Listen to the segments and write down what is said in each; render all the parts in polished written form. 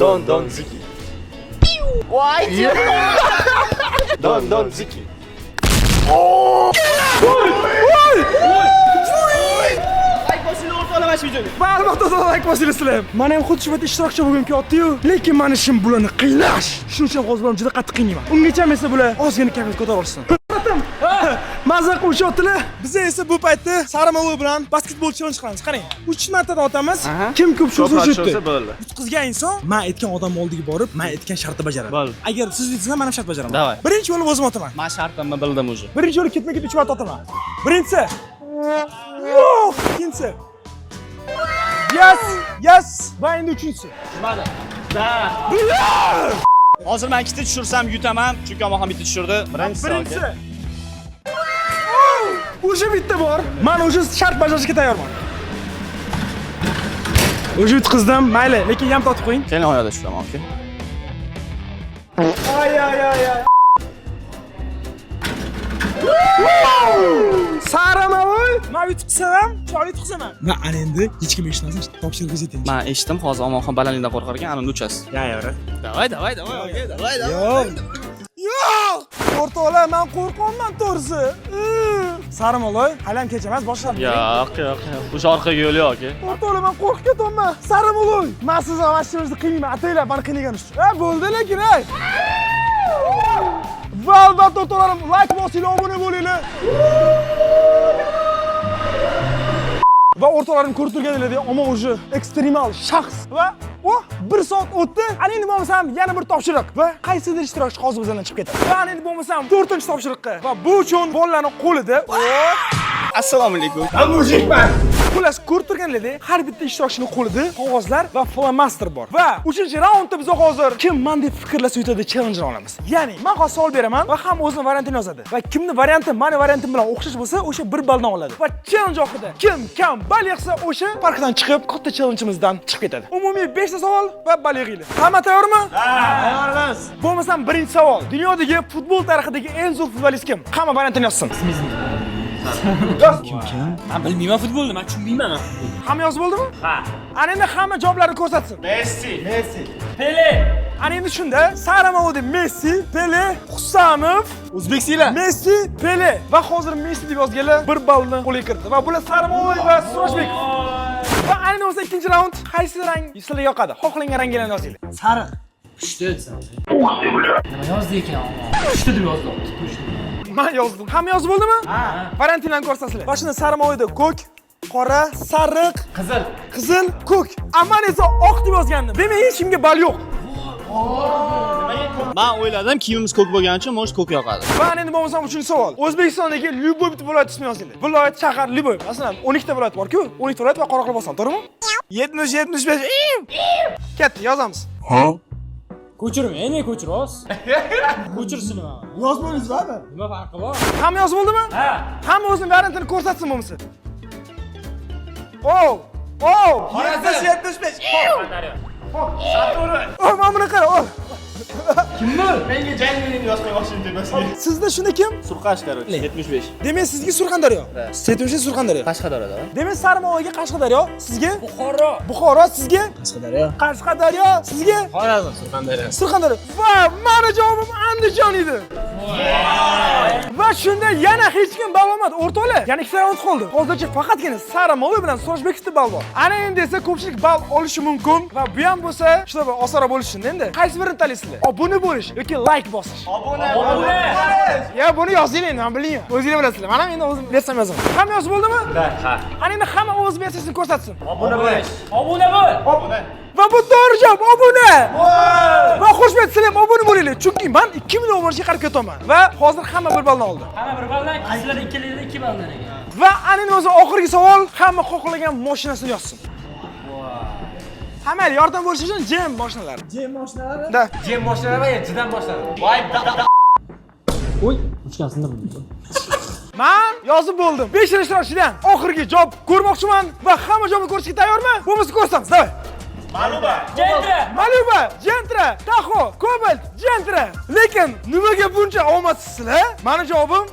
Don Ziki. Voy. Don Ziki. Barmoqda like bosinglar. Mana ham xuddi shu yerda ishtirokchi bo'lgim kelyapti-yu, lekin meni ishim bularni qiynash. Shuning uchun hozir ham juda qattiq qiynayman. Ungacha esa bular ozgina kafet ko'tarib olsin. Maza qilishyaptilar. Biz esa bu paytda Saramalı bilan basketbol challenge qilamiz. Qarang, 3 martadan otamiz. Kim ko'p shot urishdi? Yutqizgan inson men aytgan odam oldiga borib, men aytgan shartni bajaradi. Agar siz aytsangiz, men ham shart bajaraman. Davay. Birinchi bo'lib o'zim otaman. Men shartimni bildim уже. Birinchi bo'lib ketma-ket 3 marta otaman. Birinchisi. Yo'q, ikkinchisi. Yes. Va endi uchinchisi. Mana. Da. Hozir men ikkita tushirsam yutaman, chunki Amon ham bitta tushirdi. Birinchisi. Уже bitta bor. Men уже shart bajarishga tayyorman. Уже yutqizdim, mayli, lekin ham totib qo'ying. Keling oyoqda tushiraman, okey. Ay. Saramalı. Men yutqizsam, chiroyli yutqizaman. Men ana endi hech kim eshitmasin, topshiriq o'zing. Men eshitdim, hozir Amonxon balandlikdan qo'rqar ekan, ana uchasiz. Yavra. Davay, okey, davay. Yo'q. O'rtoqlar, men qo'rqaman to'g'risi. Saramalı, halam kecha emas, boshlab. Yo'q. O'sha orqaga yo'l yo'q, okey. O'rtoqlar, men qo'rqib ketaman. Saramalı. Men sizni mashinangizni qiynayman, ataylar, meni qiynagan uchun. Bo'ldi lekin, ey. Va albatta o'rtoqlarim, like bosinglar, obuna bo'linglar. Va o'rtoqlarim ko'rib turganinglardek, Amon уже ekstremal shaxs va u 1 soat o'tdi. Ana endi bo'lmasam yana bir topshiriq va qaysidir ishtirokchi hozir bizdan chiqib ketadi. Va ana endi bo'lmasam 4-topshiriqqa va bu uchun bolalarning qo'lida Assalomu alaykum. Mujikman. Xullas, ko'rib turganinglardek, har bitta ishtirokchining qo'lida qog'ozlar va flomaster bor. Va 3-raundda biz hozir kim men deb fikrlasa yutadi challenge olamiz. Ya'ni men hozir savol beraman va ham o'zining variantini yozadi. Va kimning varianti meni variantim bilan o'xshash bo'lsa, o'sha 1 balldan oladi. Va challenge oxirida kim kam ball yig'sa, o'sha parkdan chiqib, katta challengeimizdan chiqib ketadi. Umumiy 5 ta savol va ball yig'inglar. Hamma tayyormi? Tayyormiz. Bo'lmasam birinchi savol. Dunyodagi futbol tarixidagi eng zo'r futbolist kim? Hamma variantini yozsin. Kim? Men bilmayman futbolni, men tushunmayman. Hamma yozib bo'ldimi? Ha. Ana endi hamma javoblarni ko'rsatsin. Messi. Pele. Ana endi shunda Saramalı Messi, Pele, Husanov, O'zbeksizlar. Messi, Pele va hozir Messi deb yozganlar 1 ballni qo'lga kiritdi. Va bular Saramalı va Surojbek. Va ana endi o'sha ikkinchi raund qaysi rang sizlarga yoqadi? Xohlagan ranglarni yozinglar. Sariq. Pushti desam. Nima yozdi ekan? Pushti deb yozdi. Men yozdim. Hamma yozib bo'ldimi? Ha. Variantlarni ko'rsatsizlar. Boshida Saramalıda ko'k, qora, sariq, qizil, ko'k. Amman esa oq deb yozgandim. Demak, hech kimga ball yo'q. Men o'yladim, kiyimimiz ko'k bo'lgani uchun mo'sh ko'k yoqadi. Va endi bo'lmasam 3-savol. O'zbekistondagi Lyuboy bitta viloyat ismini yozinglar. Viloyat, shahar Lyuboy. Masalan, 12 ta viloyat bor-ku, 12 ta viloyat va Qoraqalpog'iston, to'g'rimi? 70-75. Ketdi, yozamiz. Ko'chiring, ne ko'chirasiz? Ko'chirsin nima? Yozmaysiz abi. Nima farqi bor? Hamma yozib bo'ldimi? Ha. Hamma o'zining variantini ko'rsatsin bo'lmasa. Qorasi 75. Mana buni qara. Kimni? Menga Jangmini yozib qo'ymoqchi edim. Sizda shunda kim? Surqash, короче, 75. Demak, sizga Surxondaryo. 75 Surxondaryo. Qashqadaryoda. Demak, Saramalıga Qashqadaryo, sizga Buxoro. Buxoro, sizga Qashqadaryo. Qashqadaryo, sizga Xorazm, Surxondaryo. Surxondaryo. Va meni javobim Andijon edi. Va shunda yana hech kim ball olmadi. O'rtoqlar, yana 2 raund qoldi. Hozircha faqatgina Saramalı bilan Surojbekov ball bor. Ana endi esa ko'pchilik ball olishi mumkin va bu ham bo'lsa, shular osonroq bo'lishi uchun endi qaysi birini tanlaysizlar? Obuna bo'lish yoki like bosish? Obuna. Ya buni yozinglar, men bilmayman. O'zinglar bilasizlar. Mana men o'zim bersam yozaman. Hamma yozib bo'ldimi? Ha. Ana endi hamma o'z versiyasini ko'rsatsin. Obuna bo'lish. Obuna bo'l. Obuna. Va bu to'g'ri javob, obuna. Va xushmet, sizlar ham obuna bo'linglar, chunki men 2 million bo'lishga qarab ketaman. Va hozir hamma 1 ballni oldi. Hamma 1 balldan, sizlar ikkilarda 2 balldan ekan. Va ana endi o'zi oxirgi savol, hamma xohlagan mashinasini yozsin. Hamma yordam bo'lish uchun jam mashinalari. Jam mashinalari? Da. Jam mashinalari va jidan mashinalari. Voy, Oy, uchgan sindirdim. Men yozib bo'ldim. 5 ishtirokchidan oxirgi javob ko'rmoqchiman va hamma javobni ko'rishga tayyormi? Bo'lmasa ko'rsamiz, davay. Maluba, Gentra, Taxo, Cobalt, Gentra. Lekin nimaga buncha omadsizlar? Meni javobim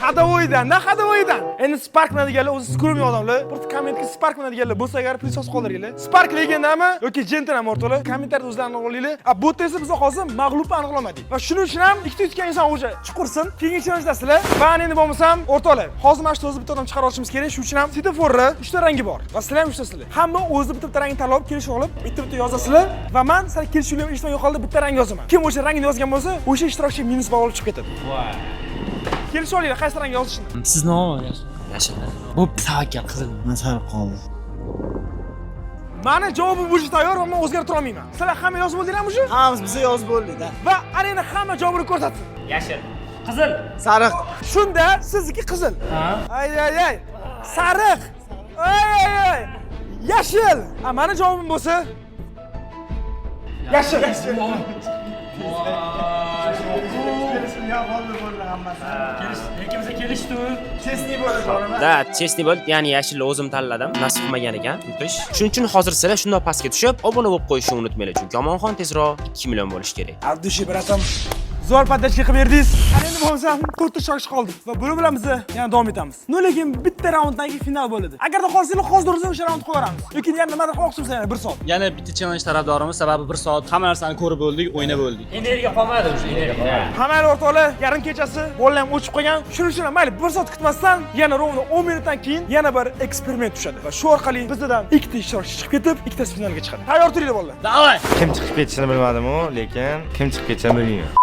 Hadavoydan. Endi Spark deganlar o'zi skrumli odamlar. Bir kommentga Spark deganlar bo'lsa agar plyus yozib qoldiringlar. Spark legendami yoki Gentleman o'rtoqlar kommentariyada o'zlarini olinglar. Bu esa biz hozir mag'lubni aniqlamadik. Va shuning uchun ham ikkita yutgan inson o'sha chiqursin. Keyingi challenjdasizlar. Va endi bo'lmasam o'rtoqlar, hozir mana shu o'zi bitta odam chiqarib olishimiz kerak. Shuning uchun ham svetoforni 3 ta rangi bor. Va sizlar ham 3 tasizlar. Hamma o'zi bitta rangni tanlab kelishib olib, bitta yozasizlar va men sal kelishuvlar eshitmay yo'qoldi bitta rang yozaman. Kim o'sha rangni yozgan bo'lsa, o'sha ishtirokchi minus ball olib chiqib ketadi. Kelishib olinglar, qaysi rang yozishni. Siz nima olasiz? Yashil. Bo'pti, tavakkal qizil. Men sal qoldi. Mani javobim bo'lishi tayyor va men o'zgartira olmayman. Sizlar hamma yozib bo'ldinglarmi shu? Hammamiz biza yozib bo'ldik-da. Va ana endi hamma javobini ko'rsatsin. Yashil. Qizil. Sariq. Shunda sizniki qizil. Ha? Ay. Sariq. Ay. Yashil. Mani javobim bo'lsa yashil. Ikkimiz kelishdi. Chesni bo'ldi to'g'rimi? Da, chesni bo'ldi, ya'ni yashilni o'zim tanladim. Nasib qilmagan ekan, yutish. Shuning uchun hozir sizlar shunday pastga tushib, obuna bo'lib qo'yishni unutmanglar, chunki Omonxon tezroq 2 million bo'lish kerak. Ardushi bratam. Zo'r poddachka qilib berdingiz. Endi bo'lsa 4 ta shogish qoldi va buni bilan biz yana davom etamiz. No lekin bitta raunddan keyin final bo'ladi. Agarda xohlasangiz hozir o'sha raundni qo'yamiz. Lekin yana nimadir qilmoqchi bo'lsangiz yana 1 soat. Yana bitta challenge tarafdorimiz, sababi 1 soat hamma narsani ko'rib bo'ldik, o'ynab bo'ldik. Energiya qolmadi o'sha energiya. Hamma o'rtoqlar yarim kechasi bollar ham o'chib qolgan. Shuning uchun mayli 1 soat kutmasdan yana rovni 10 minutdan keyin yana bir eksperiment tushadi. Va shu orqali bizdan ikkita ishtirokchi chiqib ketib, ikkitasi finalga chiqadi. Tayyor turinglar bollar. Davay. Kim chiqib ketishini bilmadim-ku, lekin kim chiqib ketishini bilmayman.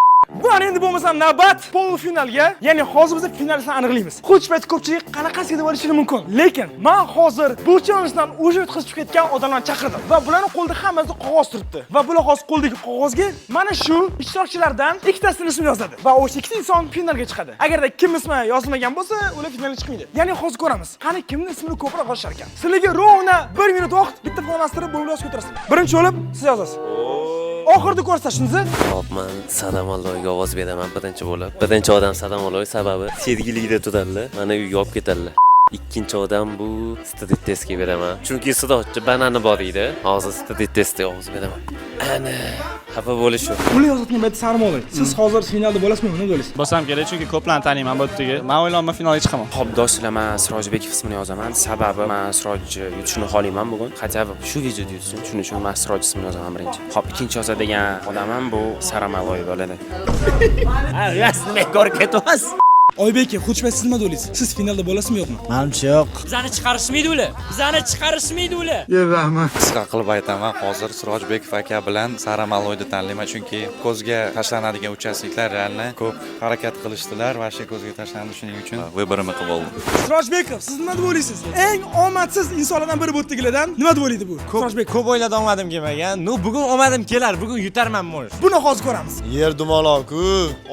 Bu endi bo'lmasam navbat polfinalga, ya'ni hozir biz finalistni aniqlaymiz. Qo'chpayt ko'pchilik qanaqasiga deb olishi mumkin. Lekin men hozir bu challengedan o'sha o'tkazib ketgan odamlarni chaqirdim va bularning qo'lida hammasida qog'oz turibdi. Va bular hozir qo'ldagi qog'ozga mana shu ishtirokchilardan ikkitasining ismini yozadi va o'sha ikkita inson finalga chiqadi. Agarda kim ismi yozilmagan bo'lsa, ular finalga chiqmaydi. Ya'ni hozir ko'ramiz, qani kimning ismini ko'proq yozishar ekan. Sizlarga rovna 1 minut vaqt bitta flomasteri bo'lib yozib o'tirasizlar. Birinchi bo'lib siz yozasiz. Oxirida ko'rsatishingizda hop, men Sadamalloyga ovoz beraman birinchi bo'lib. Birinchi odam Sadamalloy, sababi sevgiligida turadilar, mana uyga olib ketadilar. Ikkinchi odam bu street testga beraman. Chunki sidochi banani bor edi. Hozir street testga ovoz beraman. Ana, xafa bo'lish yo'q. ular yozayotgan paytda sarim oling. Siz hozir finalda bo'lasizmi, nima bo'lasiz? Bo'lsam kerak, chunki ko'plarni taniyman bu yerga. Men o'ylayman finalga chiqaman. Xo'p, do'stlar, men Sirojbekov ismini yozaman. Sababi men Siroj yutishini xohlayman bugun. Qachab shu videoda yutsin. Shuning uchun men Siroj ismini yozaman birinchi. Xo'p, ikkinchi yozadigan odamim bu Saramaloy bo'ladi. Ha, rasmi ko'r ketyapsiz. Oybek, Qo'chpayt siz nima deysiz? Siz finalda bo'lasizmi yo'qmi? Menimcha yo'q. Bizani chiqarishmaydi ular. Bizani chiqarishmaydi ular. Qisqa qilib aytaman, hozir Sirojbekov aka bilan Saramaloyni tanlayman, chunki ko'zga tashlanadigan uchasliklar realni ko'p harakat qilishdilar va shu ko'zga tashlandi, shuning uchun vыбоrimni qilib oldim. Sirojbekov, siz nima deb o'ylaysiz? Eng omadsiz insonlardan biri bo'tdigilardan nima deb o'ylaydi bu? Sirojbek, Ko'p o'ylab olmadim kelmagan. Bugun omadim kelar, bugun yutarman mo'sh. buni hozir ko'ramiz. Yer dumaloq-ku.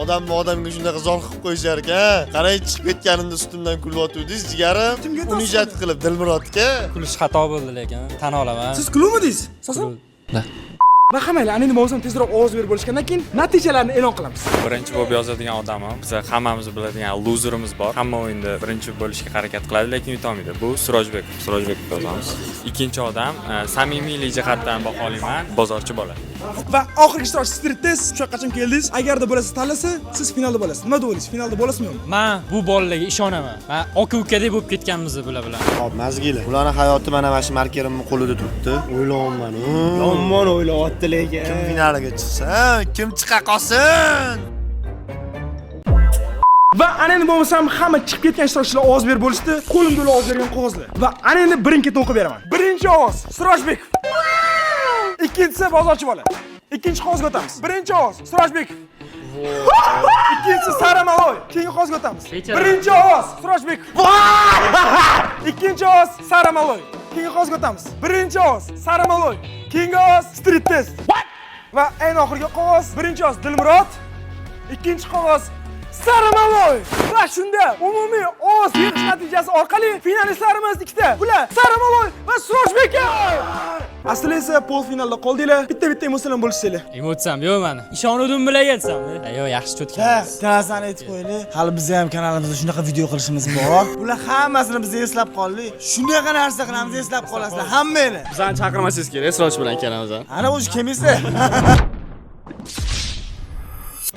Odamga shunaqa zo'r qilib qo'yishar ekan. Qarang, chiqib ketganimda ustimdan kulyotdingiz, jigarim. Uni ijod qilib Dilmurodga. Kulish xato bo'ldi lekin, tan olaman. Siz kuluvmidingiz? So'zim? Va hammalar endi bo'lsam tezroq ovoz berib bo'lishgandan keyin natijalarni e'lon qilamiz. Birinchi bo'lib yozadigan odamim, biz hammamiz biladigan loserimiz bor. Hamma o'yinda birinchi bo'lishga harakat qiladi, lekin yutolmaydi. Bu Sirojbekov. Sirojbekov yozamiz. Ikkinchi odam samimiylik jihatdan baholayman, bozorchi bola. Va oxirgi ishtirokchi Street Test shu qachon keldingiz? Agarda bo'lasiz tanlasa, siz finalda bo'lasiz. Nima deysiz? Finalda bo'lasizmi yo'qmi? Men bu bolalarga ishonaman. Men aka-ukadek bo'lib ketganmiz bular bilan. Hop, mazgili. Ularning hayoti mana shu markerimning qo'lida turibdi. O'ylayapman. Yomon o'ylayapti lekin. Kim finaliga chiqsa, kim chiqa qolsin? Va ana endi bo'lmasam hamma chiqib ketgan ishtirokchilar ovoz berib bo'lishdi. Qo'limda ular ovoz bergan qog'ozlar. Va ana endi birin-ketin o'qib beraman. Birinchi ovoz Sirojbekov. Ikkinchisi bozorchi bola. Ikkinchi qog'ozga o'tamiz. Birinchi ovoz Sirojbekov. Ikkinchisi Saramaloy. Keyingi qog'ozga o'tamiz. Birinchi ovoz Sirojbekov. Ikkinchi ovoz Saramaloy. Keyingi qog'ozga o'tamiz. Birinchi ovoz Saramaloy. Keyingi ovoz Street Test. Va eng oxirgi qog'oz birinchi ovoz Dilmurod. Ikkinchi qog'oz Saramaloy. Va shunda umumiy ovoz yig'ish natijasi orqali finalistlarimiz ikkita. Bular Saramaloy va Sirojbekov. Aslida esa polfinalda qoldinglar. Bitta emotsiyalar bo'lishsanglar. Emotsiyam yo'q meni. Ishonuvdim bilan aytsam. Yo'q, yaxshi o'tgan. Tarzani aytib qo'yaylik. Hali bizga ham kanalimizda shunaqa video qilishimiz bor. Ular hammasini biz eslab qoldik. Shunaqa narsa qilamiz, eslab qolasizlar hammanglar. Bizani chaqirmasangiz kerak, Siroj bilan kelamiz. Ana o'zi kelmaysa.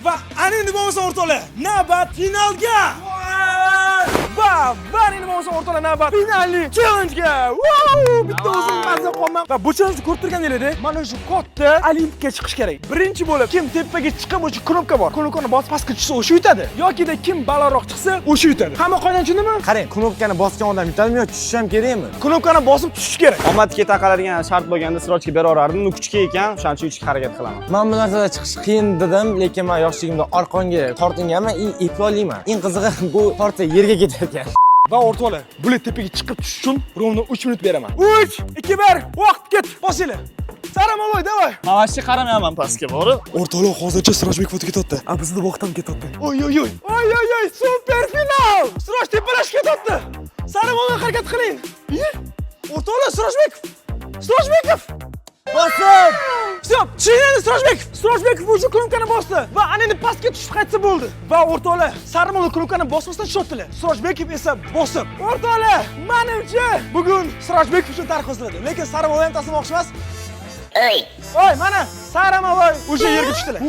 Va ana endi bo'lmasa o'rtoqlar, navbat finalga. va nima bo'lsa o'rtalar navbat finalli challenge-ga. Wow! Bitta o'zim mazza qolmam. Va bu challenge ko'rib turganingizda, mana shu katta Olimpga chiqish kerak. Birinchi bo'lib kim tepaga chiqib o'sha knopka bor. Knopkani bosib pastga tushsa o'sha yutadi. Yokida kim balandroq chiqsa o'sha yutadi. Hamma qoidadan tushundimi? Qarang, knopkani bosgan odam yutadimi yo tushish ham kerakmi? Knopkani bosib tushish kerak. Omadga taqaladigan shart bo'lganda Sirojga beraverardim. U kuchli ekan, o'shaning uchun harakat qilaman. Men bu narsada chiqish qiyin dedim, lekin men yoshligimda orqonga tortinganman, eplolayman. Eng qizig'i bu tortsa yerga ketar ekan. Va o'rtoqlar, bular tepaga chiqib tushish uchun rovno 3 minut beraman. 3, 2, 1, vaqt ket, bosinglar. Saramaloy, davay. Men vashti qaramayman pastga, borib. O'rtoqlar hozircha Sirojbek foto ketyapti. A bizni vaqt ham ketyapti. Oy oy oy. Oy oy oy, super final! Siroj tepalashga ketyapti. Saramaloy harakat qiling. O'rtoqlar Sirojbekov. Sirojbekov. Bosib! Stop! Tushinglar Sirojbekov. Sirojbekov o'sha knopkani bosdi va ana endi pastga tushib qaytsa bo'ldi. Va o'rtoqlar, Saramaloy knopkani bosmasdan tushotdilar. Sirojbekov esa bosib. O'rtoqlar, menimcha bugun Sirojbekov uchun tarix yoziladi. Lekin Saramaloy ham taslim olmoqchimas. Oy, mana Saramaloy o'sha yerga tushdilar.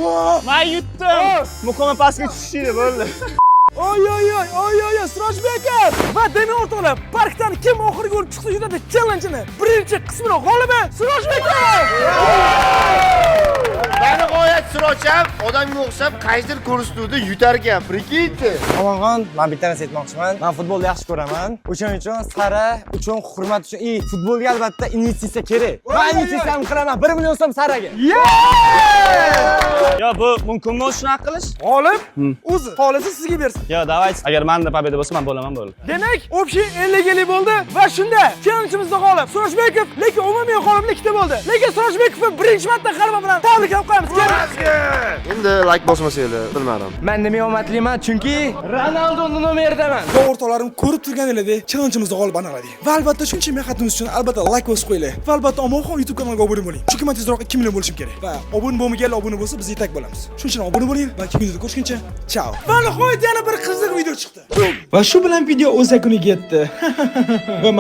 Men yutdim. Muqoma pastga tushishdi, bo'ldi. Oy oy oy oy oy Sirojbekov. Va demak o'rtoqlar, parkdan kim oxirgi bo'lib chiqsa yutadi challenge-ni. Birinchi qismini g'olibi Sirojbekov. Meni g'oyat Sirojam odamga o'xshab qaysidir ko'rsatuvda yutar ekan, prikiydi. Omonxon, men bitta narsa aytmoqchiman. Men futbolni yaxshi ko'raman. O'shaning uchun Sara uchun hurmat uchun futbolga albatta investitsiya kerak. Men investitsiyamni qilaman. 1 million so'm Saraga. Yo, bu mumkinmi shunaqa qilish? G'olib o'zi xohlasa sizga bersin. Yo, давайте. Agar menda победа bo'lsa, men bo'laman, bo'ldi. Demak, общий 50 bo'ldi va shunda challenge'imizda g'olib Sirojbekov, lekin umumiy g'oliblikda bo'ldi. Lekin Sirojbekovni birinchi marta g'alaba bilan tabriklab qo'yamiz. Endi like bosmasanglar, bilmadim. Men nima omadliman, chunki Ronaldoning nomeridaman. Va o'rtoqlarim, ko'rib turganinglardek challenge'imizda g'olib aniqladik. Va albatta shuncha mehnatimiz uchun albatta like bosib qo'yinglar. Va albatta Omonxon YouTube kanaliga obuna bo'ling. Chunki men tezroq 2 million bo'lishim kerak. Va obuna bo'lmaganlar obuna bo'lsa, biz yetak bo'lamiz. Shuning uchun obuna bo'ling va keyingi videoda ko'rishguncha, ciao. Va nihoyat yana bir qiziq video chiqdi. Va shu bilan video o'z yakuniga yetdi. Va